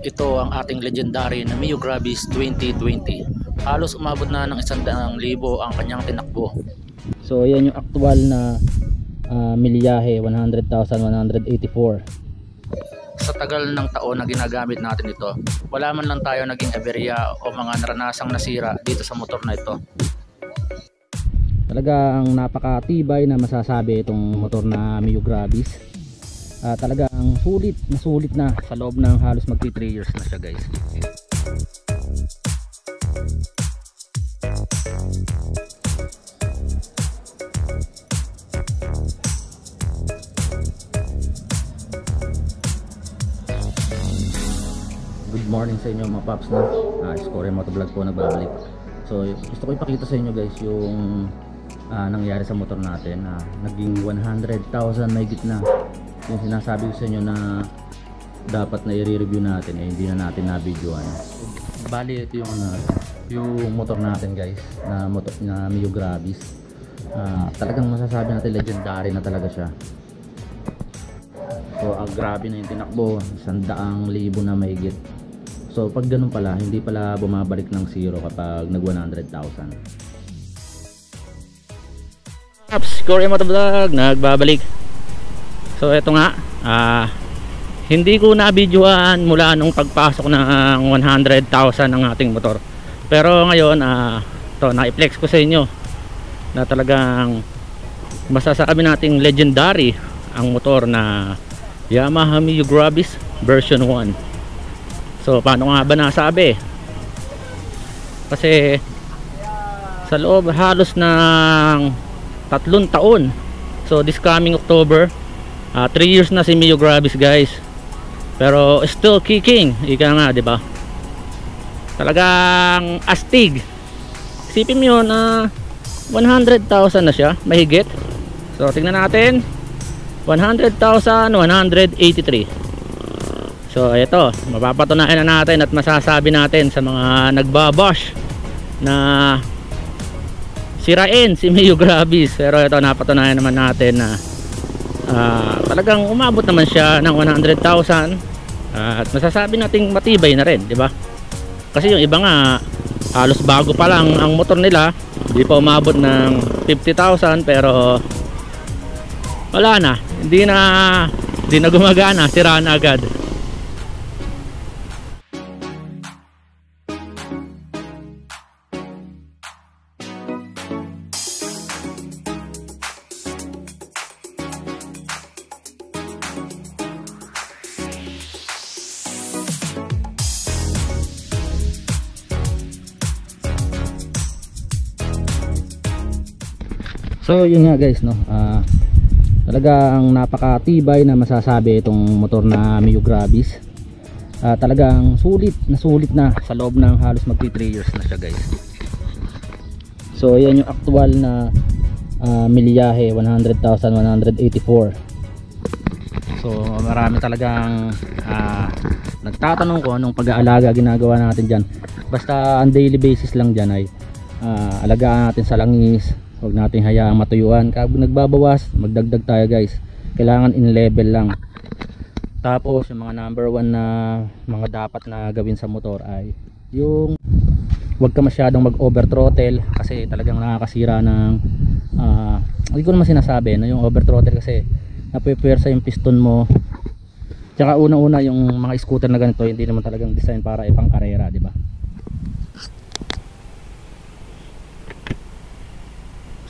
Ito ang ating legendary na Mio Gravis 2020. Halos umabot na ng 100,000 ang kanyang tinakbo. So yan yung actual na milyahe, 100,184. Sa tagal ng taon na ginagamit natin ito, wala man lang tayo naging aberya o mga naranasang nasira dito sa motor na ito. Talagang napakatibay na masasabi itong motor na Mio Gravis. Talagang sulit na sa loob ng halos magti 3 years na siya, guys. Good morning sa inyo mga paps, no? Score Motovlog po nagbabalik. So gusto ko ipakita sa inyo, guys, yung nangyari sa motor natin. Naging 100,000 mahigit na yung sinasabi ko sa inyo na dapat na i-review natin, hindi na natin na-videoan. Bali ito yung motor natin, guys, na motor na Mio Gravis. Talagang masasabi natin legendary na talaga siya. So grabe na yung tinakbo, 100,000 na mahigit. So pag ganun pala, hindi pala bumabalik ng zero kapag nag 100,000. Score Motovlog nagbabalik. So eto nga, hindi ko na-videoan mula nung pagpasok ng 100,000 ng ating motor. Pero ngayon, to na-flex ko sa inyo na talagang masasabi nating legendary ang motor na Yamaha Mio Gravis version 1. So paano nga ba nasabi? Kasi sa loob halos ng 3 taon, so this coming October, 3 years na si Mio Gravis, guys, pero still kicking, ika nga, di ba? Talagang astig. Isipin mo yun, 100,000 na siya mahigit. So tingnan natin, 100,183. So ito, mapapatunayan na natin at masasabi natin sa mga nagbabash na sirain si Mio Gravis. Pero ito, napatunayan naman natin na talagang umabot naman siya ng 100,000 at masasabi nating matibay na rin, di ba? Kasi yung iba nga halos bago pa lang ang motor nila, hindi pa umabot ng 50,000, pero wala na, hindi na gumagana, sira na agad. So yun nga, guys, no, talagang napakatibay na masasabi itong motor na Mio Gravis. Talagang sulit na sa loob ng halos magti 3 years na siya, guys. So yan yung actual na milyahe, 100,184. So marami talagang nagtatanong ko anong pag-aalaga ginagawa natin dyan. Basta on daily basis lang dyan ay alagaan natin sa langis. Huwag natin hayaang matuyuan. Kapag nagbabawas, magdagdag tayo, guys. Kailangan in level lang. Tapos yung mga number 1 na mga dapat na gawin sa motor ay yung huwag ka masyadong mag over throttle, kasi talagang nakakasira ng hindi ko naman sinasabi no, yung over throttle, kasi napupuwersa yung piston mo. Tsaka una yung mga scooter na ganito hindi naman talagang design para ipang karera, di ba?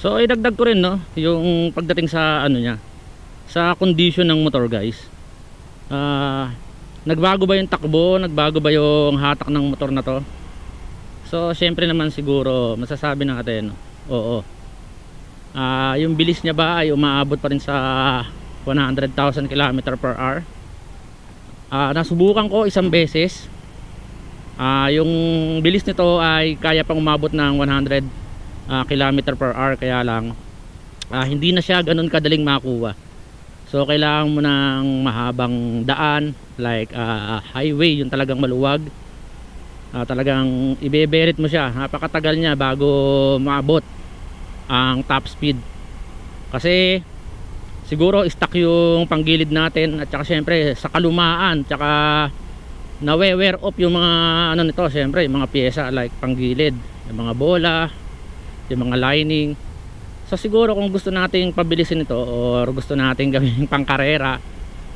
So idagdag ko rin, no, yung pagdating sa ano niya, sa condition ng motor, guys. Nagbago ba yung takbo, nagbago ba yung hatak ng motor na to? So syempre naman siguro masasabi natin, oo. Yung bilis niya ba ay umaabot pa rin sa 100,000 km/h? Nasubukan ko isang beses. Yung bilis nito ay kaya pang umabot ng 100 km/h, kaya lang hindi na siya ganun kadaling makuha. So kailangan mo ng mahabang daan, like highway, yung talagang maluwag. Talagang ibeberit mo siya, napakatagal niya bago maabot ang top speed. Kasi siguro stock yung panggilid natin, at saka syempre sa kalumaan, tsaka nawe-wear off yung mga ano nito, syempre yung mga pyesa like panggilid, yung mga bola, yung mga lining. So siguro kung gusto nating pabilisin ito or gusto nating gawing pangkarera,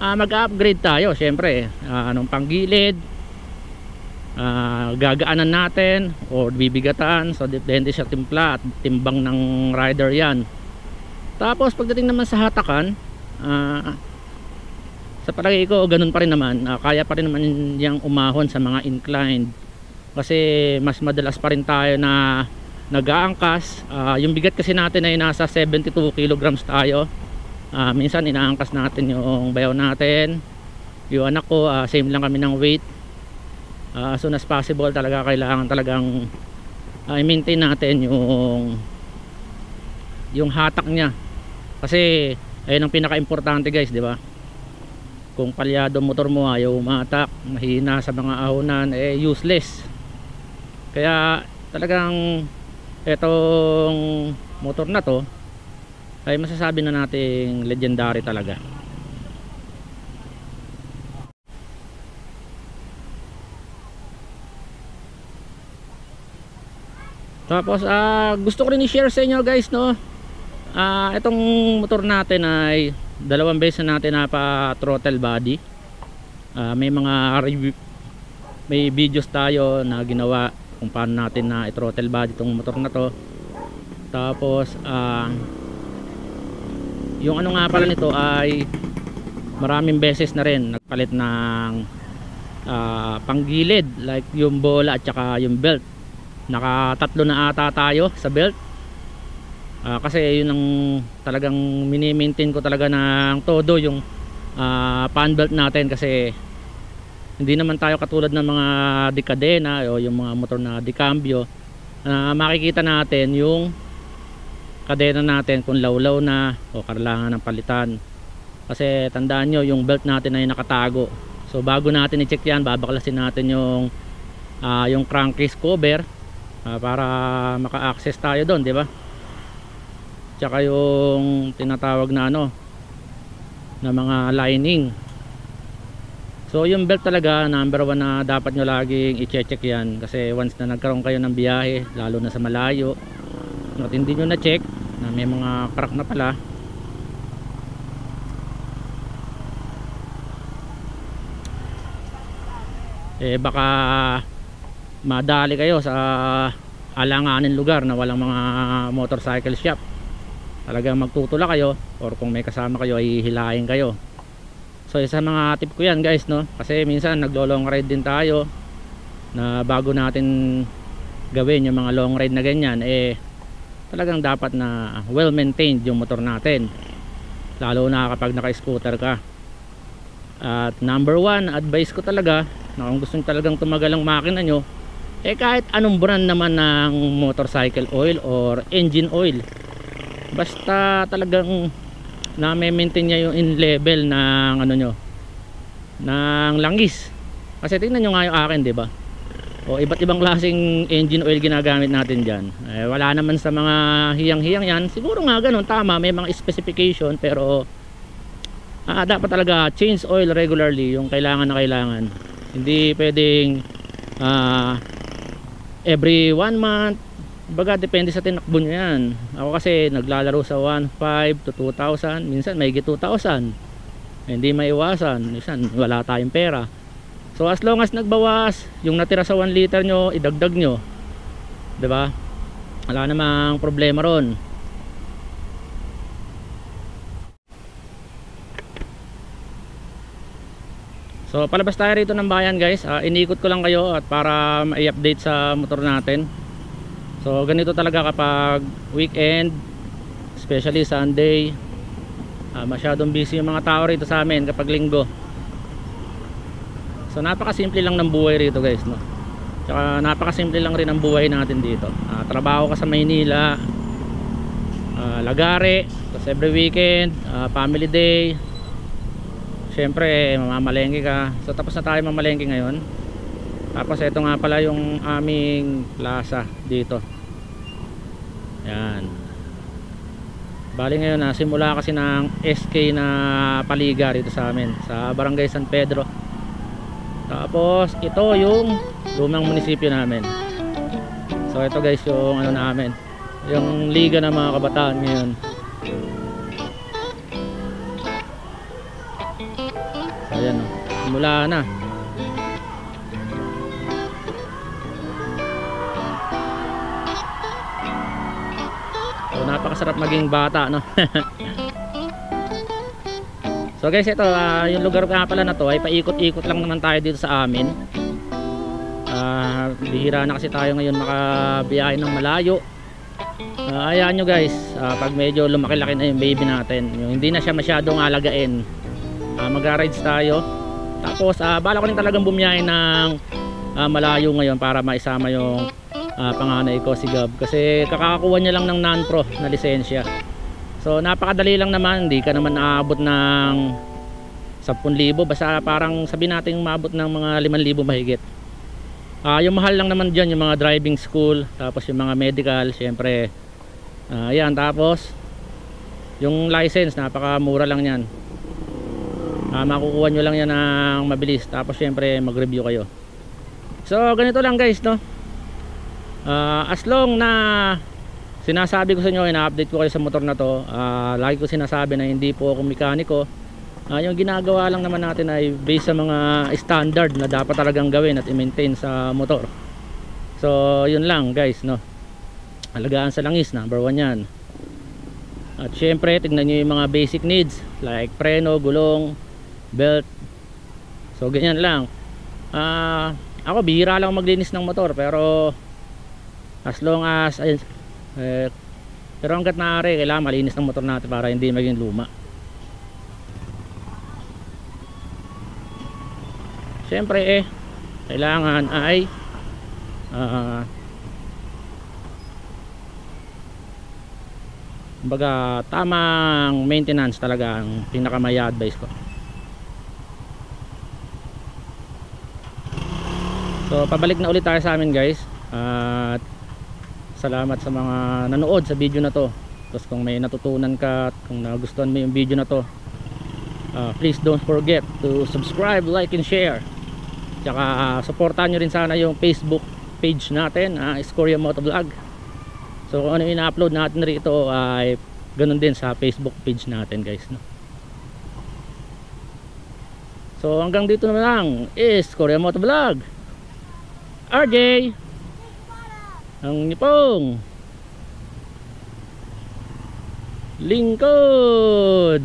mag-upgrade tayo syempre. Anong panggilid, gagaanan natin or bibigatan, so depende sa timpla at timbang ng rider yan. Tapos pagdating naman sa hatakan, sa palagay ko ganun pa rin naman, kaya pa rin naman yung umahon sa mga inclined, kasi mas madalas pa rin tayo na nag-aangkas. Yung bigat kasi natin ay nasa 72 kilograms tayo. Minsan inaangkas natin yung bayaw natin, yung anak ko same lang kami ng weight. As soon as possible talaga kailangan talagang i-maintain natin yung hatak niya, kasi ayun ang pinaka-importante guys, di ba? Kung palyado motor mo ayaw umatak, mahina sa mga ahonan, useless. Kaya talagang etong motor na to ay masasabi na nating legendary talaga. Tapos gusto ko rin i-share sa inyo guys, no, itong motor natin ay dalawang beses na natin na pa throttle body. May mga review, may videos tayo na ginawa kung paano natin na i-throttle body itong motor na to. Tapos yung ano nga pala nito ay maraming beses na rin nagpalit ng panggilid like yung bola at saka yung belt. Nakatatlo na ata tayo sa belt, kasi yun ang talagang mini-maintain ko talaga ng todo, yung pan belt natin, kasi hindi naman tayo katulad ng mga dekadena o yung mga motor na dekambyo, makikita natin yung kadena natin kung lawlaw na o kailangan ng palitan. Kasi tandaan nyo, yung belt natin ay nakatago, so bago natin i-check yan, babaklasin natin yung crankcase cover, para maka-access tayo doon, di ba? Tsaka yung tinatawag na ano na mga lining. So yung belt talaga number 1 na dapat nyo laging i-check yan, kasi once na nagkaroon kayo ng biyahe lalo na sa malayo at hindi nyo na check na may mga crack na pala, baka madali kayo sa alanganin lugar na walang mga motorcycle shop. Talagang magtutula kayo, or kung may kasama kayo ay hihilahin kayo. So isa mga tip ko yan guys, no, kasi minsan naglo-long ride din tayo, na bago natin gawin yung mga long ride na ganyan, talagang dapat na well maintained yung motor natin, lalo na kapag naka-scooter ka. At number 1 advice ko talaga, na kung gusto nyo talagang tumagal ang makina nyo, kahit anong brand naman ng motorcycle oil or engine oil, basta talagang na-maintain niya yung in level ng ano nyo, ng langis. Kasi tingnan nyo nga yung akin, diba? O iba't ibang klaseng engine oil ginagamit natin dyan. Wala naman sa mga hiyang-hiyang yan. Siguro nga ganun, tama, may mga specification, pero dapat talaga change oil regularly, yung kailangan na kailangan. Hindi pwedeng every 1 month. Baga depende sa tinakbo nyo yan. Ako kasi naglalaro sa 1.5 to 2,000, minsan may 2,000. Hindi maiwasan, minsan wala tayong pera. So as long as nagbawas, yung natira sa 1 liter nyo, idagdag nyo, diba? Wala namang problema ron. So palabas tayo rito ng bayan guys. Inikot ko lang kayo at para ma-update sa motor natin. So ganito talaga kapag weekend, especially Sunday, masyadong busy yung mga tao rito sa amin kapag linggo. So napakasimple lang ng buhay rito guys, no? Tsaka napakasimple lang rin ang buhay natin dito. Trabaho ka sa Maynila, lagare, tapos every weekend, family day, syempre mamamalengke ka. So tapos na tayo mamalengke ngayon. Tapos ito nga pala yung aming plaza dito. Yan. Bali ngayon na simula kasi ng SK na paliga rito sa amin sa Barangay San Pedro. Tapos ito yung lumang munisipyo namin. So ito guys yung ano namin, yung liga ng mga kabataan ngayon. So ayan o, simula na. So napakasarap maging bata, no? So guys, ito yung lugar nga pala na to ay paikot-ikot lang naman tayo dito sa amin. Bihira na kasi tayo ngayon makabiyahe ng malayo. Ayan nyo guys, pag medyo lumaki-laki na yung baby natin, yung hindi na siya masyadong alagain, mag-rides tayo. Tapos bala ko rin talagang bumiyahe ng malayo ngayon para maisama yung panganay ko si Gab, kasi kakakakuha niya lang ng non-pro na lisensya. So napakadali lang naman, hindi ka naman aabot ng 10,000, basta parang sabi natin maabot ng mga 5,000 mahigit. Yung mahal lang naman dyan yung mga driving school, tapos yung mga medical syempre. Yan, tapos yung license napakamura lang yan. Makukuha nyo lang yan ng mabilis, tapos syempre mag review kayo. So ganito lang guys, no? As long na sinasabi ko sa inyo, ina-update ko kayo sa motor na to, lagi ko sinasabi na hindi po ako mekaniko. Yung ginagawa lang naman natin ay based sa mga standard na dapat talagang gawin at i-maintain sa motor. So yun lang guys, no? Alagaan sa langis, number 1 yan. At syempre tignan nyo yung mga basic needs like preno, gulong, belt. So ganyan lang. Ako bihira lang maglinis ng motor, pero as long as pero hanggat maaari kailangan malinis ng motor natin para hindi maging luma. Siyempre kailangan ay kumbaga tamang maintenance talaga ang pinakamay advice ko. So pabalik na ulit tayo sa amin guys, at salamat sa mga nanood sa video na to. Tapos kung may natutunan ka at kung nagustuhan mo yung video na to, please don't forget to subscribe, like and share. Tsaka supportahan nyo rin sana yung Facebook page natin, Escoria Motovlog. So kung ano yung ina-upload natin rito ay ganun din sa Facebook page natin guys, no? So hanggang dito na lang, Escoria Motovlog, RJ ang nipong lingkod.